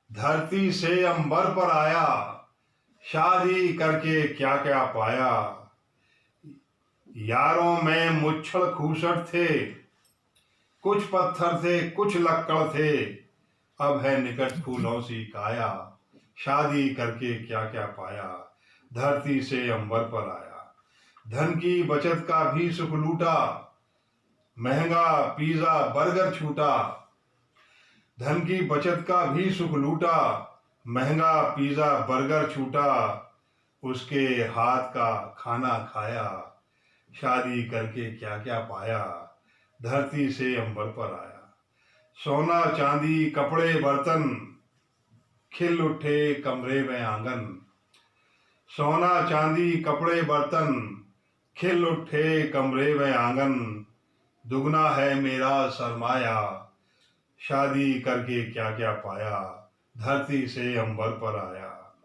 धरती से अंबर पर आया, शादी करके क्या क्या पाया। यारों में मुच्छड़ खूसट थे, कुछ पत्थर थे कुछ लक्कड़ थे। अब है निकट फूलों सी काया, शादी करके क्या क्या पाया। धरती से अंबर पर आया, धन की बचत का भी सुख लूटा। महंगा पिज्जा बर्गर छूटा। धन की बचत का भी सुख लूटा, महंगा पिज्जा बर्गर छूटा। उसके हाथ का खाना खाया, शादी करके क्या क्या पाया। धरती से अंबर पर आया, सोना चांदी कपड़े बर्तन, खिल उठे कमरे में आंगन। सोना चांदी कपड़े बर्तन, खिल उठे कमरे में आंगन। दुगना है मेरा सरमाया, शादी करके क्या क्या पाया। धरती से अंबर पर आया।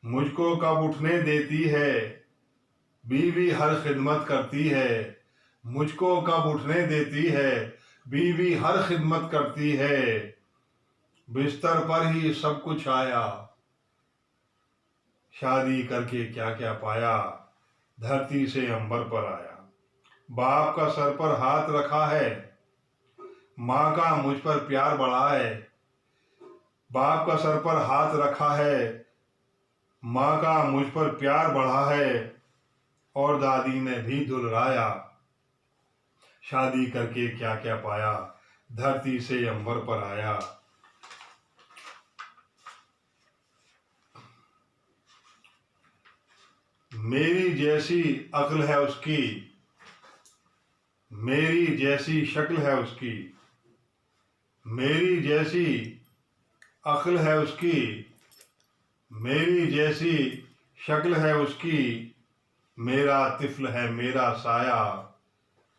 मुझको कब उठने देती है, बीवी हर खिदमत करती है। मुझको कब उठने देती है, बीवी हर खिदमत करती है। बिस्तर पर ही सब कुछ आया, शादी करके क्या क्या पाया। धरती से अंबर पर आया। बाप का सर पर हाथ रखा है, माँ का मुझ पर प्यार बढ़ा है। बाप का सर पर हाथ रखा है, माँ का मुझ पर प्यार बढ़ा है। और दादी ने भी दुलराया, शादी करके क्या क्या पाया। धरती से अंबर पर आया। मेरी जैसी अक्ल है उसकी, मेरी जैसी शक्ल है उसकी। मेरी जैसी अक्ल है उसकी, मेरी जैसी शक्ल है उसकी। मेरा तिफल है मेरा साया,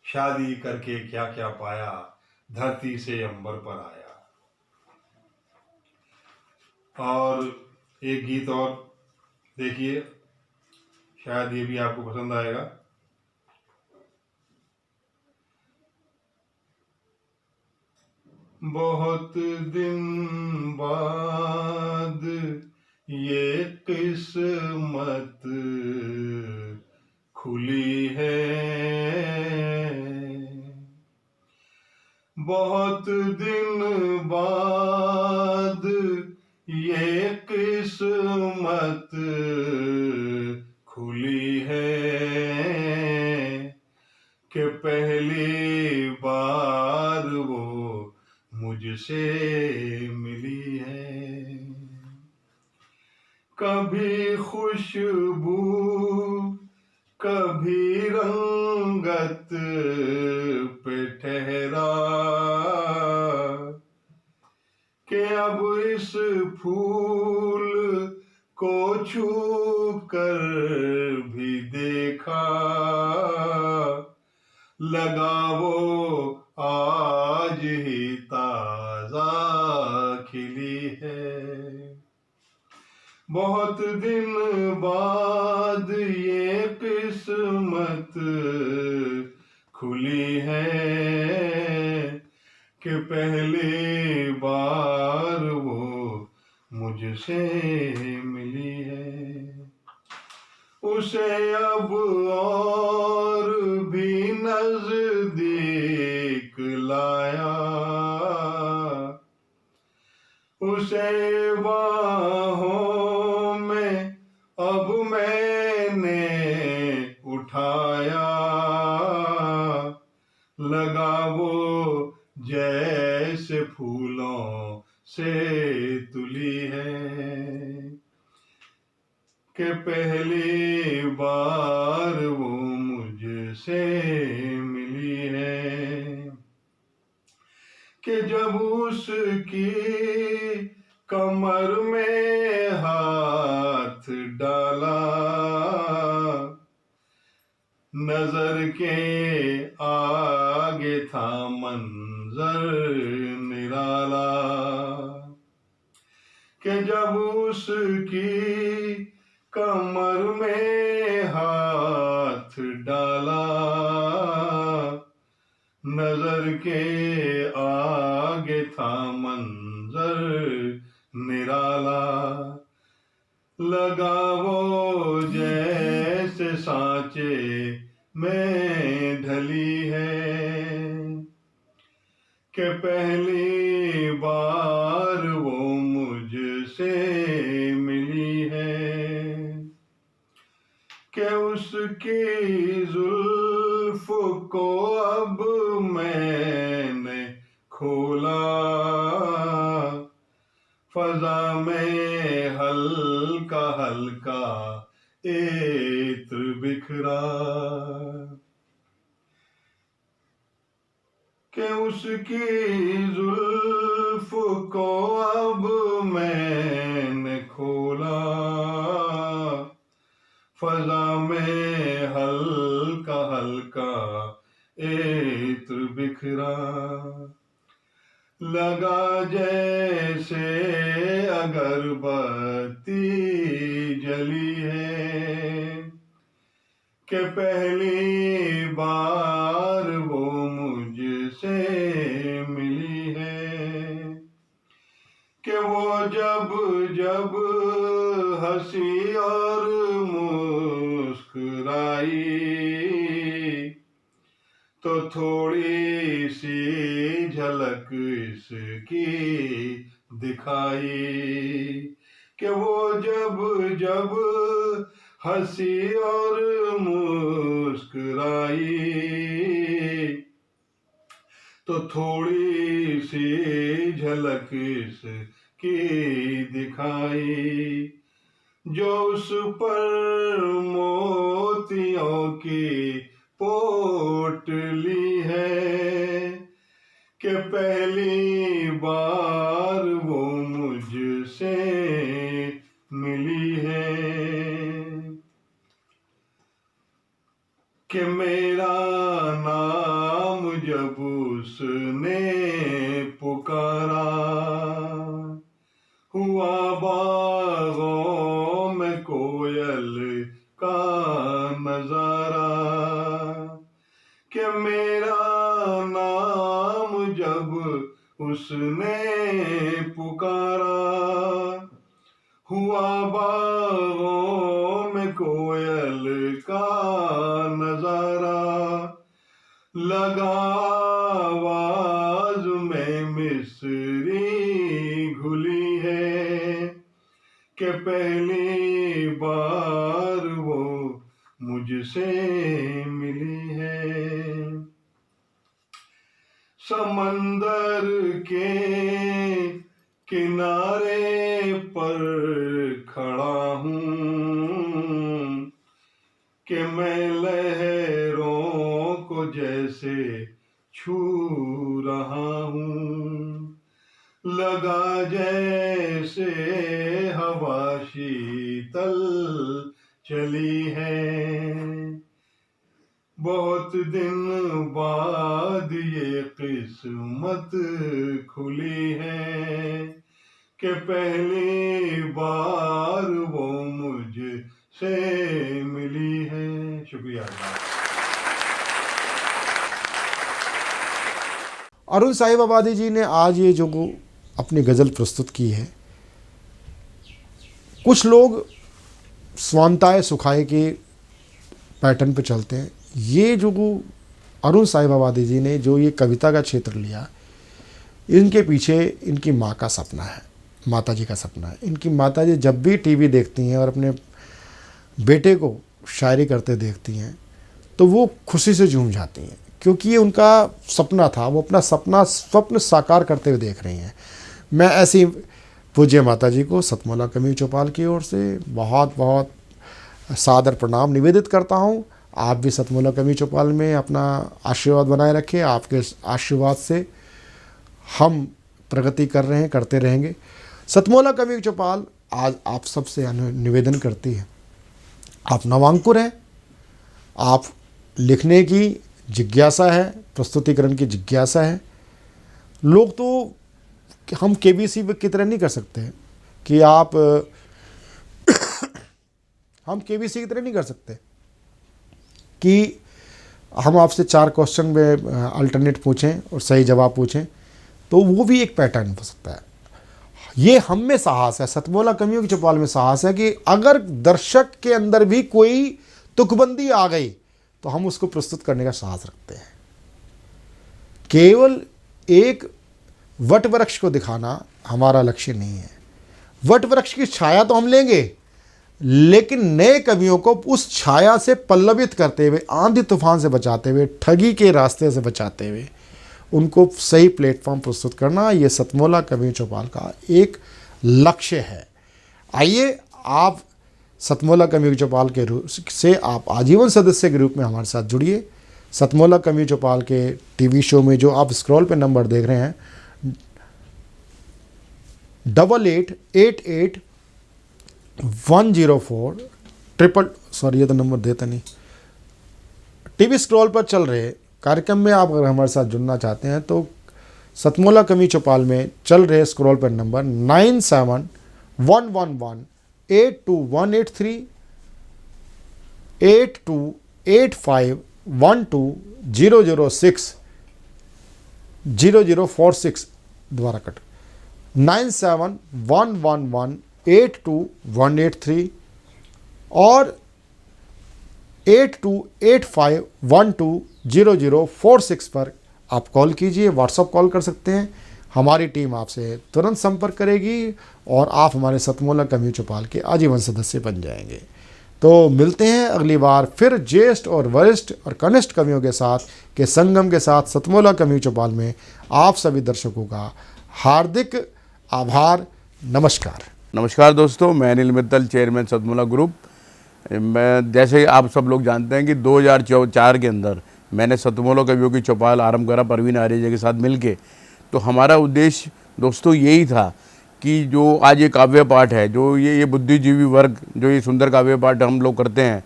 शादी करके क्या क्या पाया। धरती से अंबर पर आया। और एक गीत और देखिए, शायद ये भी आपको पसंद आएगा। बहुत दिन बाद ये किस्मत खुली है। बहुत दिन बाद ये किस्मत खुली है कि पहली बार वो मुझसे मिली है। कभी खुशबू कभी रंगत पे ठहरा कि अब इस फूल को छू कर भी देखा। लगा वो आज ही ताजा खिली है। बहुत दिन बाद ये किस्मत खुली है कि पहली बार वो मुझसे मिली है। उसे अब और भी नजदीक लाया, उसे बाहों में अब मैंने उठाया। लगा वो जैसे फूलों से तुली है कि पहली बार वो मुझसे मिली है कि जब उसकी कमर में हाथ डाला नजर के आगे था मंजर निराला कि जब उसकी कमर में हाथ डाला नजर के आगे था मंजर निराला लगा वो जैसे सांचे में ढली है कि पहली बार वो मुझसे मिली है कि उसकी जुल्फ को अब मैंने खोला फजा में हल्का हल्का इत्र बिखरा कि उसकी जुल्फ को अब मैंने खोला फजा में हल्का हल्का इत्र बिखरा लगा जैसे अगरबत्ती जली है कि पहली बार वो मुझसे मिली है कि वो जब जब हंसी और मुस्कुराई तो थोड़ी सी झलक इसकी दिखाई कि वो जब जब हंसी और मुस्कुराई तो थोड़ी सी झलक इसकी दिखाई जो उस पर मोतियों की पोटली है कि पहली बार वो मुझसे मिली है कि मेरा नाम जब उसने पुकारा हुआ बागों में कोयल का नजारा कि मेरा नाम जब उसने पुकारा हुआ बागों में कोयल का नजारा लगा आवाज में मिस्री घुली है कि पहली बार वो मुझसे मिली है समंदर के किनारे पर खड़ा हूँ कि मैं लहरों को जैसे छू रहा हूँ लगा जैसे हवा शीतल चली है बहुत दिन बाद ये किस्मत खुली है कि पहली बार वो मुझसे मिली है। शुक्रिया। अरुण साहिब आबादी जी ने आज ये जो अपनी गज़ल प्रस्तुत की है, कुछ लोग स्वांताए सुखाए के पैटर्न पे चलते हैं। ये जो अरुण साहिब आबादी जी ने जो ये कविता का क्षेत्र लिया, इनके पीछे इनकी माँ का सपना है, माता जी का सपना है। इनकी माता जी जब भी टीवी देखती हैं और अपने बेटे को शायरी करते देखती हैं तो वो खुशी से झूम जाती हैं, क्योंकि ये उनका सपना था। वो अपना स्वप्न साकार करते हुए देख रही हैं। मैं ऐसी पूज्य माता जी को सतमोला कवि चौपाल की ओर से बहुत बहुत सादर प्रणाम निवेदित करता हूँ। आप भी सतमोला कवि चौपाल में अपना आशीर्वाद बनाए रखें। आपके आशीर्वाद से हम प्रगति कर रहे हैं, करते रहेंगे। सतमोला कवि चौपाल आज आप सबसे निवेदन करती है, आप नवांकुर हैं, आप लिखने की जिज्ञासा है, प्रस्तुतिकरण की जिज्ञासा है। लोग तो हम केबीसी की तरह नहीं कर सकते कि आप हम केबीसी की तरह नहीं कर सकते कि हम आपसे 4 क्वेश्चन में अल्टरनेट पूछें और सही जवाब पूछें, तो वो भी एक पैटर्न हो सकता है। ये हम में साहस है, सतमोला कवियों की चौपाल में साहस है कि अगर दर्शक के अंदर भी कोई तुकबंदी आ गई तो हम उसको प्रस्तुत करने का साहस रखते हैं। केवल एक वट वृक्ष को दिखाना हमारा लक्ष्य नहीं है। वट वृक्ष की छाया तो हम लेंगे, लेकिन नए कवियों को उस छाया से पल्लवित करते हुए, आंधी तूफान से बचाते हुए, ठगी के रास्ते से बचाते हुए उनको सही प्लेटफॉर्म प्रस्तुत करना, ये सतमोला कवि चौपाल का एक लक्ष्य है। आइए, आप सतमोला कवि चौपाल के रूप से आप आजीवन सदस्य के रूप में हमारे साथ जुड़िए। सतमोला कवि चौपाल के टीवी शो में जो आप स्क्रॉल पे नंबर देख रहे हैं 8888104104 सॉरी ये तो नंबर देता नहीं, टीवी स्क्रॉल पर चल रहे कार्यक्रम में आप अगर हमारे साथ जुड़ना चाहते हैं तो सतमोला कवि चौपाल में चल रहे स्क्रॉल पर नंबर 9711182183 8285120006 0046 दोबारा कट 9711182183 और 8285120046 पर आप कॉल कीजिए, व्हाट्सअप कॉल कर सकते हैं। हमारी टीम आपसे तुरंत संपर्क करेगी और आप हमारे सतमोला कवि चौपाल के आजीवन सदस्य बन जाएंगे। तो मिलते हैं अगली बार फिर ज्येष्ठ और वरिष्ठ और कनिष्ठ कवियों के साथ के संगम के साथ सतमोला कवि चौपाल में। आप सभी दर्शकों का हार्दिक आभार। नमस्कार। नमस्कार दोस्तों, मैं अनिल मित्तल, चेयरमैन सतमोला ग्रुप। मैं जैसे आप सब लोग जानते हैं कि 2004 के अंदर मैंने सतमोला कवियों की चौपाल आरंभ करा परवीन आर्य के साथ मिलके। तो हमारा उद्देश्य दोस्तों यही था कि जो आज ये काव्य पाठ है, जो ये बुद्धिजीवी वर्ग जो ये सुंदर काव्य पाठ हम लोग करते हैं,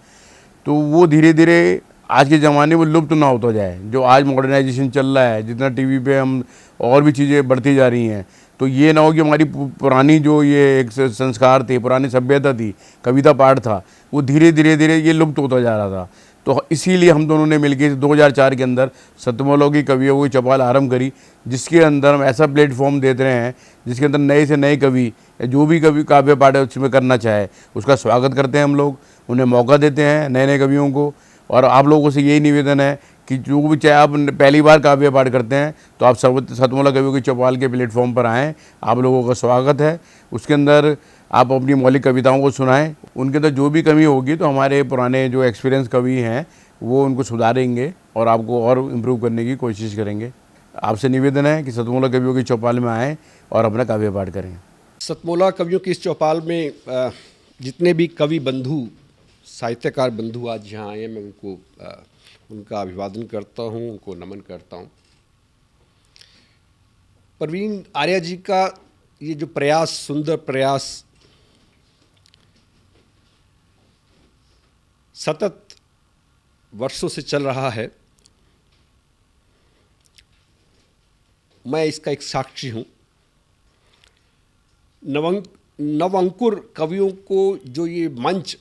तो वो धीरे धीरे आज के ज़माने में लुप्त ना होता जाए। जो आज मॉडर्नाइजेशन चल रहा है, जितना टीवी पे हम और भी चीज़ें बढ़ती जा रही हैं, तो ये ना हो कि हमारी पुरानी जो ये एक संस्कार थे, पुरानी सभ्यता थी, कविता पाठ था, वो धीरे धीरे ये लुप्त होता जा रहा था। तो इसीलिए हम दोनों ने मिलकर 2004 के अंदर सतमोला की कवियों की चौपाल आरंभ करी, जिसके अंदर हम ऐसा प्लेटफॉर्म देते रहे हैं जिसके अंदर नए से नए कवि जो भी कवि काव्य पाठ उसमें करना चाहे उसका स्वागत करते हैं। हम लोग उन्हें मौका देते हैं, नए नए कवियों को। और आप लोगों से यही निवेदन है कि जो भी चाहे आप पहली बार काव्य पाठ करते हैं तो आप सतमोला कवियों की चौपाल के प्लेटफॉर्म पर आएँ, आप लोगों का स्वागत है। उसके अंदर आप अपनी मौलिक कविताओं को सुनाएं, उनके अंदर जो भी कमी होगी तो हमारे पुराने जो एक्सपीरियंस कवि हैं वो उनको सुधारेंगे और आपको और इम्प्रूव करने की कोशिश करेंगे। आपसे निवेदन है कि सतमोला कवियों की चौपाल में आएँ और अपना काव्य पाठ करें। सतमोला कवियों की इस चौपाल में जितने भी कवि बंधु, साहित्यकार बंधु आज यहाँ आए हैं, मैं उनको उनका अभिवादन करता हूँ, उनको नमन करता हूँ। परवीन आर्य जी का ये जो प्रयास, सुंदर प्रयास, सतत वर्षों से चल रहा है, मैं इसका एक साक्षी हूँ। नवअंकुर कवियों को जो ये मंच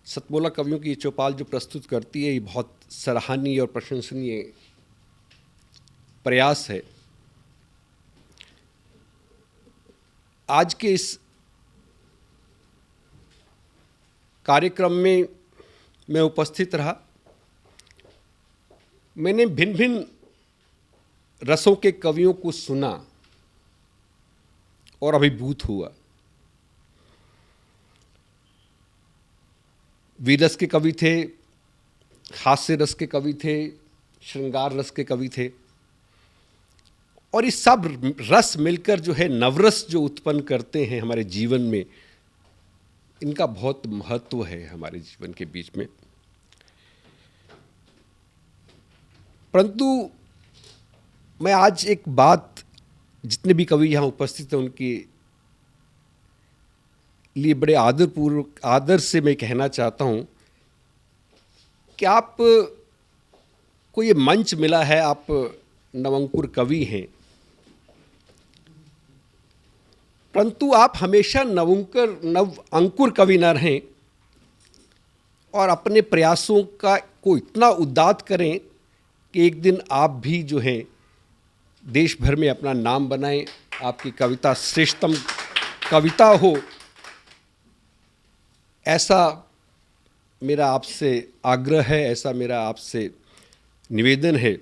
सतमोला कवियों की चौपाल जो प्रस्तुत करती है, ये बहुत सराहनीय और प्रशंसनीय प्रयास है। आज के इस कार्यक्रम में मैं उपस्थित रहा। मैंने भिन्न भिन्न रसों के कवियों को सुना और अभिभूत हुआ। वीरस के कवि थे, हास्य रस के कवि थे, श्रृंगार रस के कवि थे, और इस सब रस मिलकर जो है नवरस जो उत्पन्न करते हैं हमारे जीवन में, इनका बहुत महत्व है हमारे जीवन के बीच में। परंतु मैं आज एक बात, जितने भी कवि यहाँ उपस्थित हैं उनके लिए बड़े आदर से मैं कहना चाहता हूँ कि आप को ये मंच मिला है, आप नवंकुर कवि हैं, परंतु आप हमेशा नव अंकुर कवि न रहें और अपने प्रयासों को इतना उद्दात करें कि एक दिन आप भी जो है देश भर में अपना नाम बनाएं, आपकी कविता श्रेष्ठतम कविता हो, ऐसा मेरा आपसे आग्रह है, ऐसा मेरा आपसे निवेदन है।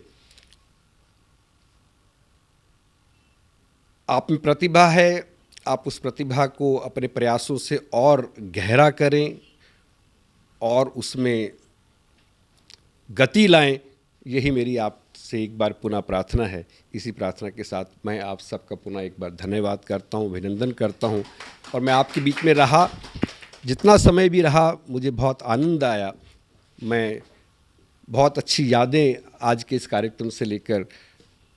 आप में प्रतिभा है, आप उस प्रतिभा को अपने प्रयासों से और गहरा करें और उसमें गति लाएं, यही मेरी आपसे एक बार पुनः प्रार्थना है। इसी प्रार्थना के साथ मैं आप सबका पुनः एक बार धन्यवाद करता हूं, अभिनंदन करता हूं। और मैं आपके बीच में रहा, जितना समय भी रहा, मुझे बहुत आनंद आया। मैं बहुत अच्छी यादें आज के इस कार्यक्रम से लेकर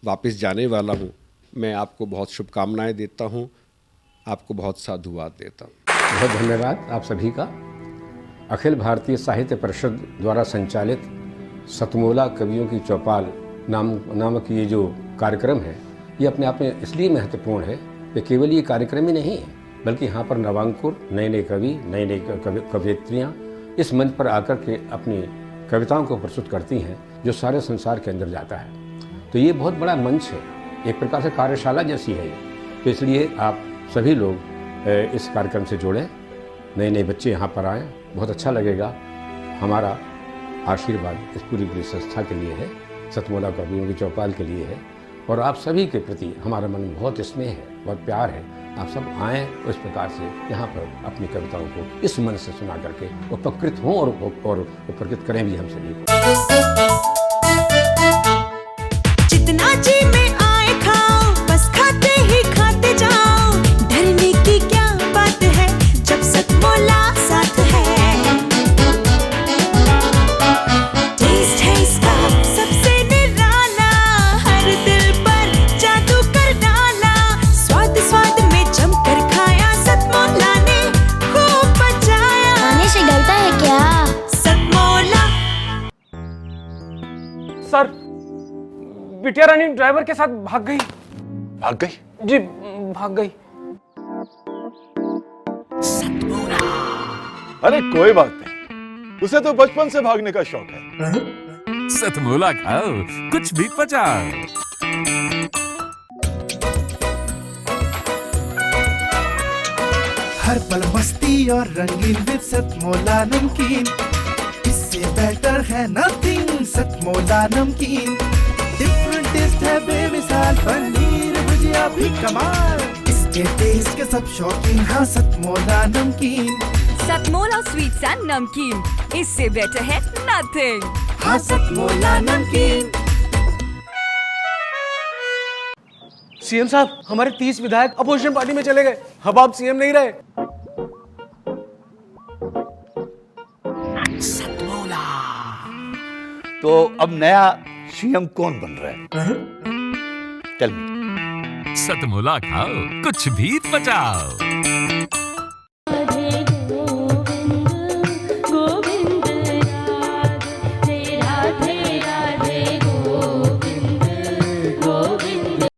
वापस जाने वाला हूं। मैं आपको बहुत शुभकामनाएं देता हूं, आपको बहुत साधुवाद देता हूं। बहुत धन्यवाद आप सभी का। अखिल भारतीय साहित्य परिषद द्वारा संचालित सतमोला कवियों की चौपाल नामक ये जो कार्यक्रम है, ये अपने आप में इसलिए महत्वपूर्ण है कि केवल ये कार्यक्रम ही नहीं है, बल्कि यहाँ पर नवांकुर, नए नए कवि, नई नई कवयित्रियाँ इस मंच पर आकर के अपनी कविताओं को प्रस्तुत करती हैं, जो सारे संसार के अंदर जाता है। तो ये बहुत बड़ा मंच है, एक प्रकार से कार्यशाला जैसी है ये। तो इसलिए आप सभी लोग इस कार्यक्रम से जुड़ें, नए नए बच्चे यहाँ पर आएँ, बहुत अच्छा लगेगा। हमारा आशीर्वाद इस पूरी संस्था के लिए है, सतमोला कवियों की चौपाल के लिए है, और आप सभी के प्रति हमारा मन में बहुत स्नेह है, बहुत प्यार है। आप सब आएँ और इस प्रकार से यहाँ पर अपनी कविताओं को इस मन से सुना करके उपकृत हों और उपकृत करें भी हम सभी को। जितना जी में आए खाओ, बस खाते ही खाते जाओ, डरने की क्या बात है जब सतमोला साथ है। टेस्ट है इसका सबसे निराला, हर दिल पर जादू कर डाला, स्वाद स्वाद में जमकर खाया, सतमोला ने खूब बचाया। खाने से गलता है क्या? सतमोला। सर, बिटिया रानी ड्राइवर के साथ भाग गई। भाग गई? जी, भाग गई। अरे कोई बात नहीं, उसे तो बचपन से भागने का शौक है। सतमोला खाओ, कुछ भी पचाओ। हर पल मस्ती और रंगीन विद सतमोला नमकीन, इससे बेटर है नथिंग। सतमोला नमकीन डिफरेंट टेस्ट है बेमिसाल, पनीर भुजिया भी कमाल, इसके टेस्ट के सब शौकीन। हाँ सतमोला नमकीन, सतमोला स्वीट्स एंड नमकीन, इससे बेटर है नथिंग। हाँ सतमोला नमकीन। सीएम साहब, हमारे 30 विधायक अपोजिशन पार्टी में चले गए। अब आप सीएम नहीं रहे। तो अब नया सीएम कौन बन रहा है? Tell me. सतमोला खाओ, कुछ भी पचाओ।